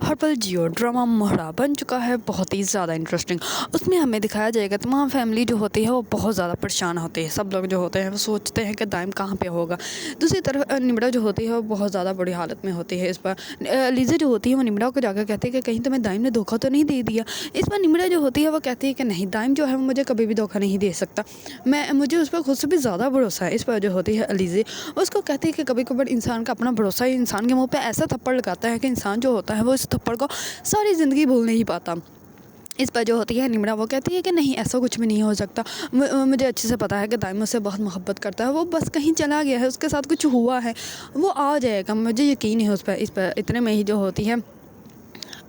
हर पल जियो ड्रामा मोहरा बन चुका है बहुत ही ज़्यादा इंटरेस्टिंग। उसमें हमें दिखाया जाएगा तमाम फैमिली जो होती है वो बहुत ज़्यादा परेशान होती है। सब लोग जो होते हैं वो सोचते हैं कि दाइम कहाँ पे होगा। दूसरी तरफ निमरा जो होती है वो बहुत ज़्यादा बुरी हालत में होती है। इस पर लीज़ा जो होती है वो निमरा को जाकर कहती है कि कहीं तुम्हें दाइम ने धोखा तो नहीं दे दिया। इस पर निमरा जो होती है वो कहती है कि नहीं, दाइम जो है वो मुझे कभी भी धोखा नहीं दे सकता, मुझे उस पर खुद से भी ज़्यादा भरोसा है। इस पर जो होती है अलीज़ा उसको कहती है कि कभी कभार इंसान का अपना भरोसा ही इंसान के मुंह पे ऐसा थप्पड़ लगाता है कि इंसान जो होता है वो इस थप्पड़ को सारी ज़िंदगी भूल नहीं पाता। इस पर जो होती है निमरा वो कहती है कि नहीं, ऐसा कुछ भी नहीं हो सकता। मुझे अच्छे से पता है कि दाइम मुझसे बहुत मोहब्बत करता है, वो बस कहीं चला गया है, उसके साथ कुछ हुआ है, वो आ जाएगा, मुझे यकीन है उस पर। इस पर इतने में ही जो होती है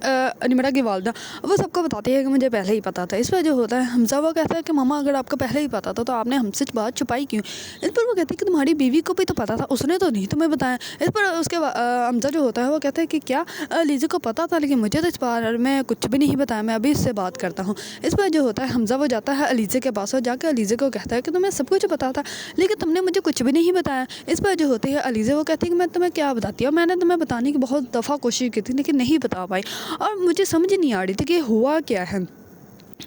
निमरा की वालदा वो सबको बताती है कि मुझे पहले ही पता था। इस पर जो होता है हमजा वो कहता है कि मामा अगर आपको पहले ही पता था तो आपने हमसे बात छुपाई क्यों। इस पर वो कहती है कि तुम्हारी बीवी को भी तो पता था, उसने तो नहीं तुम्हें बताया। इस पर उसके हमजा जो होता है वो कहता है कि क्या लीज़ा को पता था, लेकिन मुझे तो इस बार में कुछ भी नहीं बताया, मैं अभी इससे बात करता हूँ। इस पर जो होता है हमजा वो जाता है अलीज़ा के पास और जाकर अलीज़ा को कहता है कि तुम्हें सब कुछ पता था लेकिन तुमने मुझे कुछ भी नहीं बताया। इस पर जो होती है अलीज़ा वो कहती है कि मैं तुम्हें क्या बताती हूँ, मैंने तुम्हें बताने की बहुत दफ़ा कोशिश की थी लेकिन नहीं बता पाई और मुझे समझ नहीं आ रही थी कि हुआ क्या है।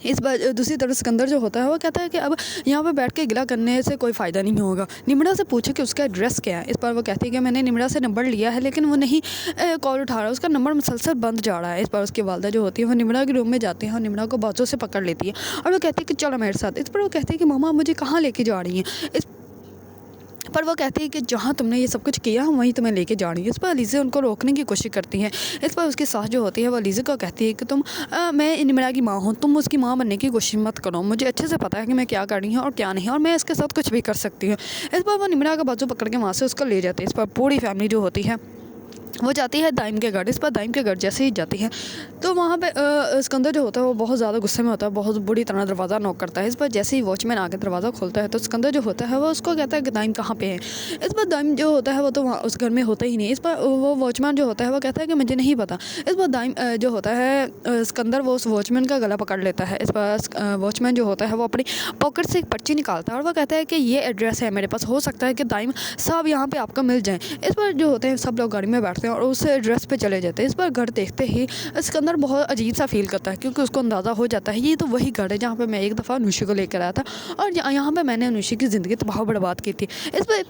इस बार दूसरी तरफ सिकंदर जो होता है वो कहता है कि अब यहाँ पर बैठ के गिला करने से कोई फ़ायदा नहीं होगा। निमरा से पूछे कि उसका एड्रेस क्या है। इस पर वो कहती है कि मैंने निमरा से नंबर लिया है लेकिन वो नहीं कॉल उठा रहा है, उसका नंबर मुसलसल बंद जा रहा है। इस पर उसकी वालदा जो होती है वो निमरा के रूम में जाती है और निमरा को बाजू से पकड़ लेती है और वो कहती है कि चलो मेरे साथ। इस पर वो कहती है कि मामा मुझे कहाँ लेके जा रही हैं। इस पर वो कहती है कि जहाँ तुमने ये सब कुछ किया हम वहीं तुम्हें लेके जा रही है। इस पर अलीज़ा उनको रोकने की कोशिश करती है। इस पर उसकी सास जो होती है वो अलीज़ा को कहती है कि मैं निमरा की माँ हूँ, तुम उसकी माँ बनने की कोशिश मत करो, मुझे अच्छे से पता है कि मैं क्या कर रही हूँ और क्या नहीं, और मैं इसके साथ कुछ भी कर सकती हूँ। इस पर वो निमरा का बाजू पकड़ के वहाँ से उसको ले जाती है। इस पर पूरी फैमिली जो होती है वो जाती है दाइम के घर। इस पर दाइम के घर जैसे ही जाती है तो वहाँ पे सिकंदर जो होता है वो बहुत ज़्यादा गुस्से में होता है, बहुत बुरी तरह दरवाज़ा नॉक करता है। इस पर जैसे ही वॉचमैन आके दरवाज़ा खोलता है तो सिकंदर जो होता है वो उसको कहता है कि दाइम कहाँ पे है। इस पर दाइम जो होता है वो तो वहाँ उस घर में होता ही नहीं। इस पर वो वॉचमैन जो होता है वो कहता है कि मुझे नहीं पता। इस पर दाइम जो होता है सिकंदर वो उस वॉचमैन का गला पकड़ लेता है। इस पर वॉचमैन जो होता है वो अपनी पॉकेट से एक पर्ची निकालता है और वो कहता है कि ये एड्रेस है मेरे पास, हो सकता है कि दाइम साहब यहाँ पे आपको मिल जाए। इस पर जो होते हैं सब लोग गाड़ी में बैठते हैं और उस एड्रेस पे चले जाते हैं। इस पर घर देखते ही सिकंदर बहुत अजीब सा फील करता है क्योंकि उसको अंदाज़ा हो जाता है ये तो वही घर है जहाँ पे मैं एक दफ़ा अनुषी को लेकर आया था और यहाँ पे मैंने अनुषी की ज़िंदगी तबाह बर्बाद की थी। इस पर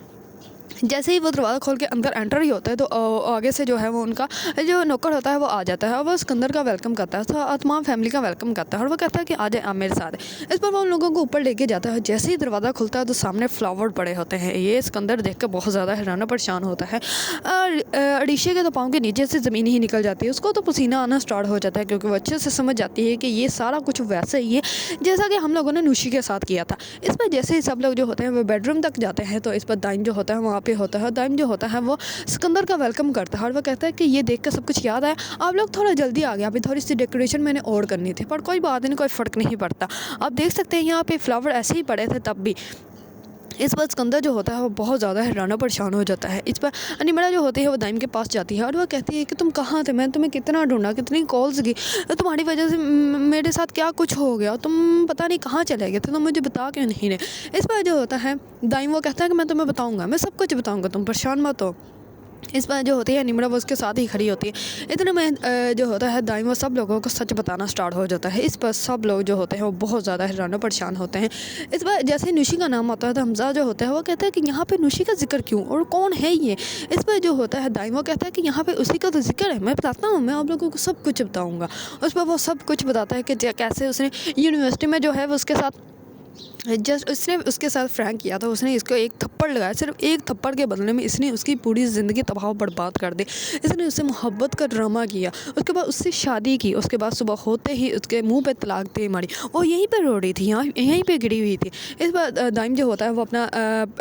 जैसे ही वो दरवाज़ा खोल के अंदर एंटर ही होता है तो आगे से जो है वो उनका जो नौकर होता है वो आ जाता है और वो सिकंदर का वेलकम करता है, तो तमाम फैमिली का वेलकम करता है और वो कहता है कि आ जाए आप मेरे साथ। इस पर वो उन लोगों को ऊपर लेके जाता है। जैसे ही दरवाज़ा खुलता है तो सामने फ्लावर पड़े होते हैं। ये सिकंदर देख कर बहुत ज़्यादा हैरान परेशान होता है। अरीशे के तो पाँव के नीचे से ज़मीन ही निकल जाती है, उसको तो पसीना आना स्टार्ट हो जाता है क्योंकि वो अच्छे से समझ जाती है कि ये सारा कुछ वैसा ही है जैसा कि हम लोगों ने नुशी के साथ किया था। इस पर जैसे ही सब लोग जो होते हैं वो बेडरूम तक जाते हैं तो इस पर दाइम जो होता है वहाँ पे होता है। दाइम जो होता है वो सिकंदर का वेलकम करता है और वो कहता है कि ये देख कर सब कुछ याद आया, आप लोग थोड़ा जल्दी आ गया, अभी थोड़ी सी डेकोरेशन मैंने और करनी थी, पर कोई बात नहीं, कोई फ़र्क नहीं पड़ता। आप देख सकते हैं यहाँ पे फ्लावर ऐसे ही पड़े थे तब भी। इस पर सिकंदर जो होता है वो बहुत ज़्यादा हैरान परेशान हो जाता है। इस पर निमरा जो होती है वो दाइम के पास जाती है और वह कहती है कि तुम कहाँ थे, मैंने तुम्हें कितना ढूंढा, कितनी कॉल्स की, तुम्हारी वजह से मेरे साथ क्या कुछ हो गया, तुम पता नहीं कहाँ चले गए थे, तुम मुझे बता क्यों नहीं रहे। इस पर जो होता है दाइम वो कहता है कि मैं तुम्हें बताऊँगा, मैं सब कुछ बताऊँगा, तुम परेशान मत हो। इस पर जो होती है निमरा वो उसके साथ ही खड़ी होती है। इतने में जो होता है दाइम वो सब लोगों को सच बताना स्टार्ट हो जाता है। इस पर सब लोग जो होते हैं वो बहुत ज़्यादा हैरान परेशान होते हैं। इस पर जैसे नुशी का नाम आता है तो हमजा जो होता है वो कहता है कि यहाँ पे नुशी का जिक्र क्यों और कौन है ये। इस पर जो होता है दाइम वो कहता है कि यहाँ पे उसी का तो जिक्र है, मैं बताता हूँ, मैं आप लोगों को सब कुछ बताऊँगा। उस पर वो सब कुछ बताता है कि कैसे उसने यूनिवर्सिटी में जो है वो उसके साथ जस्ट उसने उसके साथ फ्रैंक किया था, उसने इसको एक थप्पड़ लगाया, सिर्फ एक थप्पड़ के बदले में इसने उसकी पूरी ज़िंदगी तबाह बर्बाद कर दी। इसने उससे मोहब्बत का ड्रामा किया, उसके बाद उससे शादी की, उसके बाद सुबह होते ही उसके मुंह पे तलाक दे मारी, वो यहीं पे रो रही थी, यहाँ यहीं पे गिरी हुई थी। इस बार दाइम जो होता है वो अपना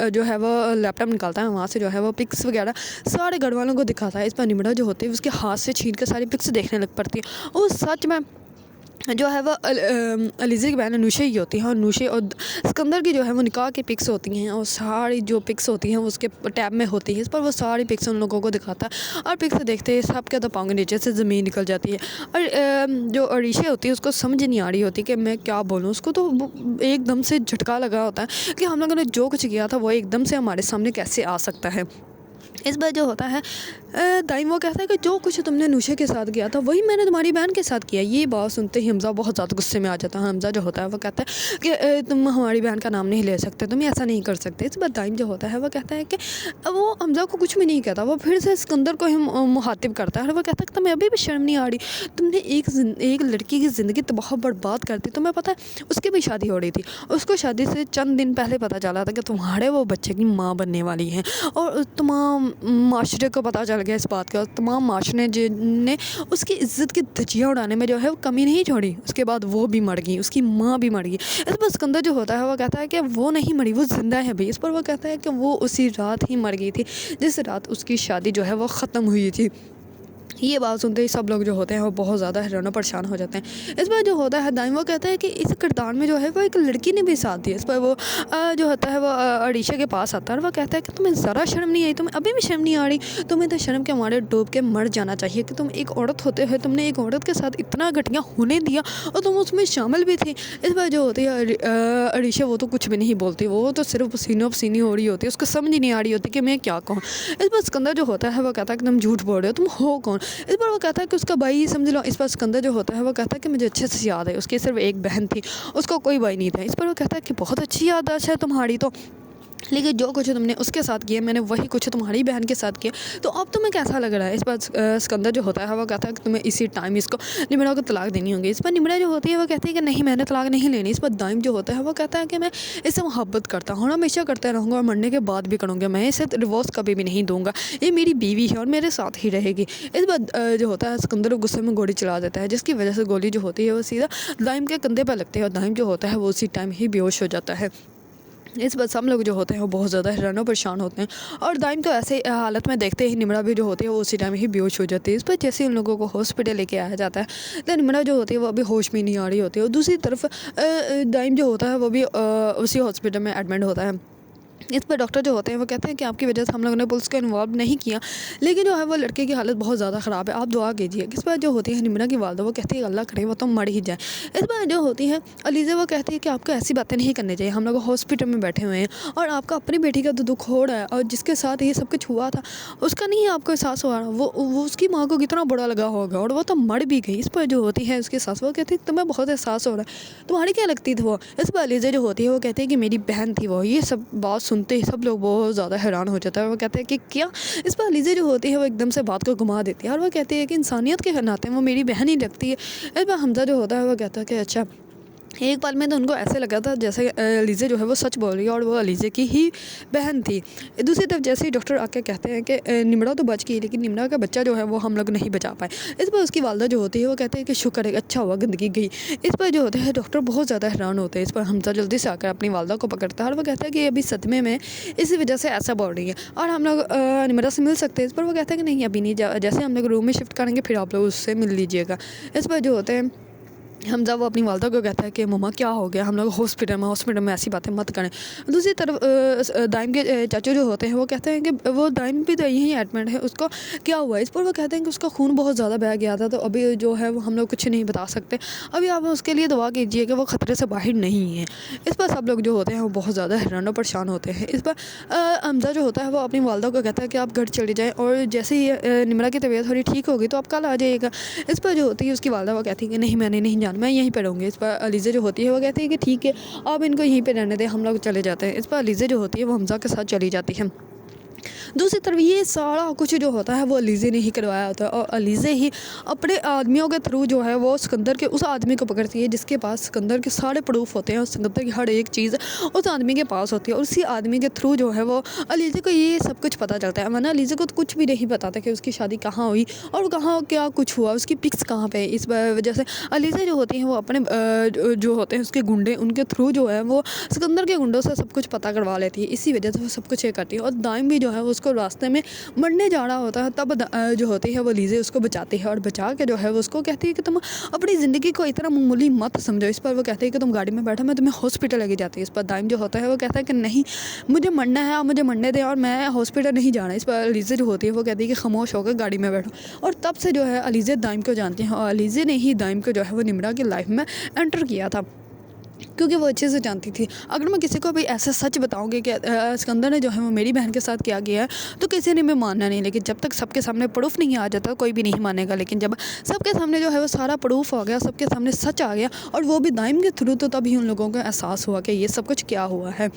जो है वो लैपटॉप निकालता है, वहाँ से जो है वो पिक्स वगैरह सारे घर वालों को दिखाता है। इस पर निमरा जो होती है उसके हाथ से छीन कर सारी पिक्स देखने लग पड़ती है और सच में जो है वो अलीज़ा की बहन अनुषा ही होती है और अनुषा और सिकंदर की जो है वो निकाह की पिक्स होती हैं और सारी जो पिक्स होती हैं वो उसके टैब में होती है। इस पर वो सारी पिक्स उन लोगों को दिखाता है और पिक्स देखते ही सब के तो पाँव के नीचे से ज़मीन निकल जाती है। और जो अरीशा होती है उसको समझ नहीं आ रही होती कि मैं क्या बोलूँ, उसको तो एकदम से झटका लगा होता है कि हम लोगों ने जो कुछ किया था वो एकदम से हमारे सामने कैसे आ सकता है। इस बार जो होता है दाइम वो कहता है कि जो कुछ तुमने नूशे के साथ किया था वही मैंने तुम्हारी बहन के साथ किया। ये बात सुनते ही हमज़ा बहुत ज़्यादा गुस्से में आ जाता है। हमज़ा जो होता है वो कहता है कि तुम हमारी बहन का नाम नहीं ले सकते, तुम ऐसा नहीं कर सकते। इस बार दाइम जो होता है वो कहता है कि वो हमज़ा को कुछ भी नहीं कहता, वो फिर से सिकंदर को ही मुखातिब करता है और वो कहता है कि तुम्हें अभी भी शर्म नहीं आ रही, तुमने एक लड़की की ज़िंदगी तबाह बर्बाद कर दी। तुम्हें पता है उसकी भी शादी हो रही थी, उसको शादी से चंद दिन पहले पता चला था कि तुम्हारे वो बच्चे की माँ बनने वाली हैं और तमाम माशरे को पता चल गया इस बात का। तमाम माशरे ने उसकी इज़्ज़त की धज्जियाँ उड़ाने में जो है वो कमी नहीं छोड़ी। उसके बाद वो भी मर गई, उसकी माँ भी मर गई। इस पर सिकंदर जो होता है वो कहता है कि वो नहीं मरी, वो ज़िंदा है भाई। इस पर वो कहता है कि वो उसी रात ही मर गई थी जिस रात उसकी शादी जो है वो ख़त्म हुई थी। ये बात सुनते ही सब लोग जो होते हैं वो बहुत ज़्यादा हैरान और परेशान हो जाते हैं। इस बार जो होता है दाइम वो कहता है कि इस किरदार में जो है वो एक लड़की ने भी साथ दिया। इस पर वो जो होता है वो अरीशा के पास आता है और वो कहता है कि तुम्हें ज़रा शर्म नहीं आई, तुम्हें अभी भी शर्म नहीं आ रही, तुम्हें तो शर्म के मारे डूब के मर जाना चाहिए कि तुम एक औरत होते हुए तुमने एक औरत के साथ इतना घटिया होने दिया और तुम उसमें शामिल भी थी। इस बार जो होती है अरीशा वो तो कुछ भी नहीं बोलती, वो तो सिर्फ पसीनो पसीनी हो रही होती है, उसको समझ ही नहीं आ रही होती कि मैं क्या कहूँ। इस बार सिकंदर जो होता है वो कहता है कि तुम झूठ बोल रहे हो, तुम हो कौन। इस बार वो कहता है कि उसका भाई समझ लो। इस पर सिकंदर जो होता है वो कहता है कि मुझे अच्छे से याद है उसकी सिर्फ एक बहन थी, उसका कोई भाई नहीं था। इस पर वो कहता है कि बहुत अच्छी याददाश्त है तुम्हारी तो, लेकिन जो कुछ तुमने उसके साथ किया मैंने वही कुछ तुम्हारी बहन के साथ किया, तो अब तुम्हें कैसा लग रहा है। इस पर सिकंदर जो होता है वो कहता है कि तुम्हें इसी टाइम इसको निम्रा को तलाक देनी होगी। इस पर निम्रा जो होती है वो कहती है कि नहीं मैंने तलाक नहीं लेनी। इस पर दाइम जो होता है वो कहता है कि मैं इससे मोहब्बत करता हूँ, हमेशा करता रहूँगा और मरने के बाद भी करूँगा, मैं इसे डिवोर्स कभी भी नहीं दूँगा, ये मेरी बीवी है और मेरे साथ ही रहेगी। इस पर जो होता है सिकंदर गुस्से में गोली चला देता है, जिसकी वजह से गोली जो होती है वो सीधा दाइम के कंधे पर लगती है और दाइम जो होता है वो उसी टाइम ही बेहोश हो जाता है। इस बात सब लोग जो होते हैं वो बहुत ज़्यादा हैरान और परेशान होते हैं और दाइम को ऐसे हालत में देखते ही निम्रा भी जो होती है वो उसी टाइम ही बेहोश हो जाती है। इस पर जैसे उन लोगों को हॉस्पिटल लेके आया जाता है तो निम्रा जो होती है वो अभी होश में नहीं आ रही होती है और दूसरी तरफ दाइम जो होता है वो भी उसी हॉस्पिटल में एडमिट होता है। इस पर डॉक्टर जो होते हैं वो कहते हैं कि आपकी वजह से हम लोगों ने पुलिस को इन्वॉल्व नहीं किया, लेकिन जो है वो लड़के की हालत बहुत ज़्यादा ख़राब है, आप दुआ कीजिए। इस बार जो होती है निम्रा की वालदा वो कहती है अल्लाह करे वो तो मर ही जाए। इस बार जो होती है अलीज़ा वो कहती है कि आपको ऐसी बातें नहीं करनी चाहिए, हम लोग हॉस्पिटल में बैठे हुए हैं और आपका अपनी बेटी का तो दुख हो रहा है और जिसके साथ ये सब कुछ हुआ था उसका नहीं आपको एहसास हो रहा, वो उसकी माँ को कितना बुरा लगा होगा और वो तो मर भी गई। इस पर जो होती है उसकी सास वो कहती है तुम्हें बहुत एहसास हो रहा है, तुम्हारी क्या लगती थी वो। इस पर अलीज़ा जो होती है वो कहती है कि मेरी बहन थी वो। ये सब बात सुनते ही सब लोग बहुत ज़्यादा हैरान हो जाता है। वो कहते हैं कि क्या। इस पर अलीज़ा जो होती है वो एकदम से बात को घुमा देती है और वो कहती है कि इंसानियत के नाते वो मेरी बहन ही लगती है। इस पर हमज़ा जो होता है वो कहता है कि अच्छा। एक पल में तो उनको ऐसे लगा था जैसे अलीज़ा जो है वो सच बोल रही है और वो अलीज़ा की ही बहन थी। दूसरी तरफ जैसे ही डॉक्टर आके कहते हैं कि निम्रा तो बच गई लेकिन निम्रा का बच्चा जो है वो हम लोग नहीं बचा पाए। इस पर उसकी वालदा जो होती है वो कहते हैं कि शुक्र है अच्छा हुआ गंदगी गई। इस पर जो होता है डॉक्टर बहुत ज़्यादा हैरान होते हैं। इस पर हमज़ा जल्दी से आकर अपनी वालदा को पकड़ता है और वो कहता है कि अभी सदमे में इसी वजह से ऐसा बोल रही है और हम लोग निम्रा से मिल सकते हैं। इस पर वो कहता है कि नहीं अभी नहीं, जैसे हम लोग रूम में शिफ्ट करेंगे फिर आप लोग उससे मिल लीजिएगा। इस पर जो होते हैं हमज़ा वो अपनी वालदा को कहता है कि मम्मा क्या हो गया, हम लोग हॉस्पिटल में ऐसी बातें मत करें। दूसरी तरफ दाइम के चाचू जो होते हैं वो कहते हैं कि वो दाइम भी तो यहीं एडमिट है, उसको क्या हुआ। इस पर वो कहते हैं कि उसका खून बहुत ज़्यादा बह गया था तो अभी जो है वो हम लोग कुछ नहीं बता सकते, अभी आप उसके लिए दुआ कीजिए कि वो ख़तरे से बाहर नहीं है। इस पर सब लोग जो होते हैं वो बहुत ज़्यादा हैरान और परेशान होते हैं। इस पर हमज़ा जो होता है वो अपनी वालदा को कहता है कि आप घर चले जाएँ और जैसे ही निम्रा की तबीयत थोड़ी ठीक होगी तो आप कल आ जाइएगा। इस पर जो होती है उसकी वालदा वो कहती है कि नहीं मैंने नहीं जाना, मैं यहीं पर रहूँगी। इस पर अलीज़ा जो होती है वो कहती है कि ठीक है आप इनको यहीं पे रहने दें, हम लोग चले जाते हैं। इस पर अलीज़ा जो होती है वो हमज़ा के साथ चली जाती है। दूसरी तरफ ये सारा कुछ जो होता है वो अलीज़ा ने ही करवाया होता है और अलीज़ा ही अपने आदमियों के थ्रू जो है वो सिकंदर के उस आदमी को पकड़ती है जिसके पास सिकंदर के सारे प्रूफ होते हैं और सिकंदर की हर एक चीज़ उस आदमी के पास होती है और उसी आदमी के थ्रू जो है वो अलीज़ा को ये सब कुछ पता चलता है। वरना अलीज़ा को तो कुछ भी नहीं पता था कि उसकी शादी कहाँ हुई और कहाँ क्या कुछ हुआ, उसकी पिक्स कहाँ पे। इस वजह से अलीज़ा जो होती है वो अपने जो होते हैं उसके गुंडे उनके थ्रू जो है वो सिकंदर के गुंडों से सब कुछ पता करवा लेती है। इसी वजह से वो सब कुछ ये करती है और दाइम भी जो है वो उसको रास्ते में मरने जा रहा होता है तब जो होती है वो अलीज़ा उसको बचाती है और बचा के जो है वो उसको कहती है कि तुम अपनी ज़िंदगी को इतना मामूली मत समझो। इस पर वो कहती है कि तुम गाड़ी में बैठो मैं तुम्हें हॉस्पिटल लेके जाती है। इस पर दाइम जो होता है वो कहता है कि नहीं मुझे मरना है, आप मुझे मरने दें और मैं हॉस्पिटल नहीं जाना। इस पर अलीज़ा जो होती है वो कहती है कि खामोश होकर गाड़ी में बैठो और तब से जो है अलीज़ा दाइम को जानती है और अलीज़ा ने ही दाइम को जो है वो निम्रा की लाइफ में एंटर किया था। क्योंकि वो अच्छे से जानती थी। अगर मैं किसी को भी ऐसा सच बताऊँगी कि सिकंदर ने जो है वो मेरी बहन के साथ क्या किया है, तो किसी ने भी मानना नहीं। लेकिन जब तक सबके सामने प्रूफ़ नहीं आ जाता, कोई भी नहीं मानेगा। लेकिन जब सबके सामने जो है वो सारा प्रूफ़ आ गया, सबके सामने सच आ गया, और वो भी दाइम के थ्रू, तो तभी उन लोगों को एहसास हुआ कि ये सब कुछ क्या हुआ है।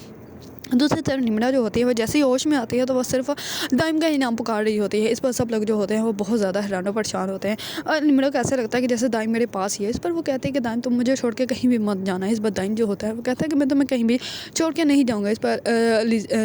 दूसरी तरफ निम्रा जो होती है वो जैसे ही होश में आती है तो वो सिर्फ दाइम का ही नाम पुकार रही होती है। इस पर सब लोग जो होते हैं वो बहुत ज़्यादा हैरान और परेशान होते हैं। और निम्रा को ऐसा लगता है कि जैसे दाइम मेरे पास ही है। इस पर वो कहते हैं कि दाइम तुम मुझे छोड़ के कहीं भी मत जाना। इस पर दाइम जो होता है वो कहता है कि मैं तुम्हें कहीं भी छोड़ के नहीं जाऊँगा। इस पर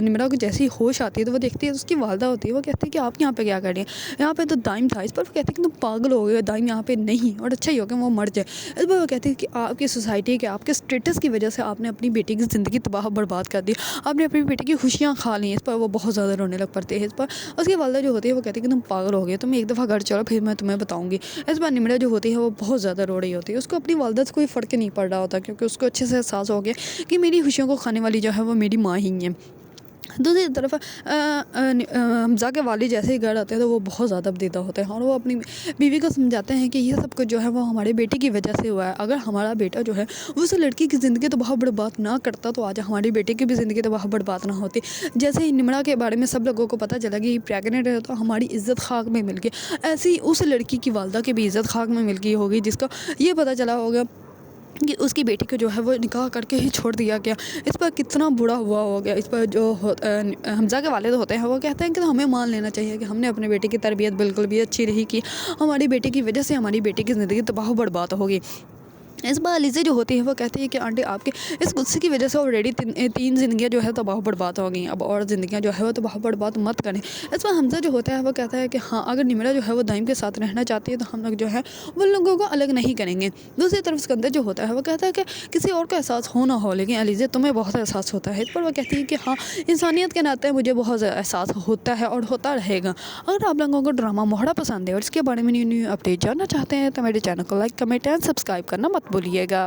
निम्रा को जैसे ही होश आती है तो वो देखती है उसकी वालदा होती है। वो कहती है कि आप यहाँ पे क्या कर रही हैं, यहाँ पे तो दाइम था। इस पर वो कहती है कि तुम पागल हो गए, दाइम यहाँ पे नहीं, और अच्छा ही हो गया वो मर जाए। इस पर वो कहती है कि आपकी सोसाइटी के आपके स्टेटस की वजह से आपने अपनी बेटी की ज़िंदगी तबाह बर्बाद कर दी, आपने अपनी बेटी की खुशियाँ खा ली। इस पर वो बहुत ज़्यादा रोने लग पड़ती है। इस पर उसकी वालदा जो होती है वो कहती है कि तुम पागल हो गए, तुम एक दफ़ा घर चलो फिर मैं तुम्हें बताऊँगी। इस पर निम्रा जो होती है वो बहुत ज़्यादा रो रही होती है। उसको अपनी वालदा से कोई फ़र्क नहीं पड़ रहा होता, क्योंकि उसको अच्छे से एहसास हो गया कि मेरी खुशियों को खाने वाली जो है वो मेरी माँ ही है। दूसरी तरफ हमज़ा के वालिद जैसे ही घर आते हैं तो वो बहुत ज़्यादा बदीदा होते हैं, और वो अपनी बीवी को समझाते हैं कि ये सब कुछ जो है वो हमारे बेटे की वजह से हुआ है। अगर हमारा बेटा जो है वो उस लड़की की ज़िंदगी तबाह बर्बाद ना करता तो आज हमारी बेटे की भी ज़िंदगी तबाह बर्बाद ना होती। जैसे ही निम्रा के बारे में सब लोगों को पता चला कि प्रेगनेंट है तो हमारी इज़्ज़त खाक में मिल गई। ऐसे ही उस लड़की की वालदा की भी इज़्ज़त खाक में मिल गई होगी, जिसका ये पता चला होगा कि उसकी बेटी को जो है वो निकाह करके ही छोड़ दिया गया। इस पर कितना बुरा हुआ हो गया। इस पर जो हमज़ा के वालिद होते हैं वो कहते हैं कि हमें मान लेना चाहिए कि हमने अपने बेटे की तरबियत बिल्कुल भी अच्छी नहीं की, हमारी बेटी की वजह से हमारी बेटी की ज़िंदगी तबाह बर्बाद होगी। इस बार अलीज़ा जो होती है वो कहती है कि आंटी आपके इस गुस्से की वजह से ऑलरेडी तीन ज़िंदगियाँ जो है तबाह बर्बाद हो गई, अब और ज़िंदगियाँ जो है वो तबाह बर्बाद मत करें। इस बार हमज़ा जो होता है वो कहता है कि हाँ, अगर निम्रा जो है वो दाइम के साथ रहना चाहती है तो हम लोग जो है वो लोगों को अलग नहीं करेंगे। दूसरी तरफ सिकंदर जो होता है वो कहता है कि किसी और को एहसास हो ना हो, लेकिन अलीज़ा तुम्हें बहुत एहसास होता है। इस पर वो कहती है कि हाँ, इंसानियत के नाते मुझे बहुत ज़्यादा एहसास होता है और होता रहेगा। अगर आप लोगों को ड्रामा मोहरा पसंद है और इसके बारे में न्यू न्यू अपडेट जानना चाहते हैं तो मेरे चैनल को लाइक, कमेंट एंड सब्सक्राइब करना मत भूलिएगा।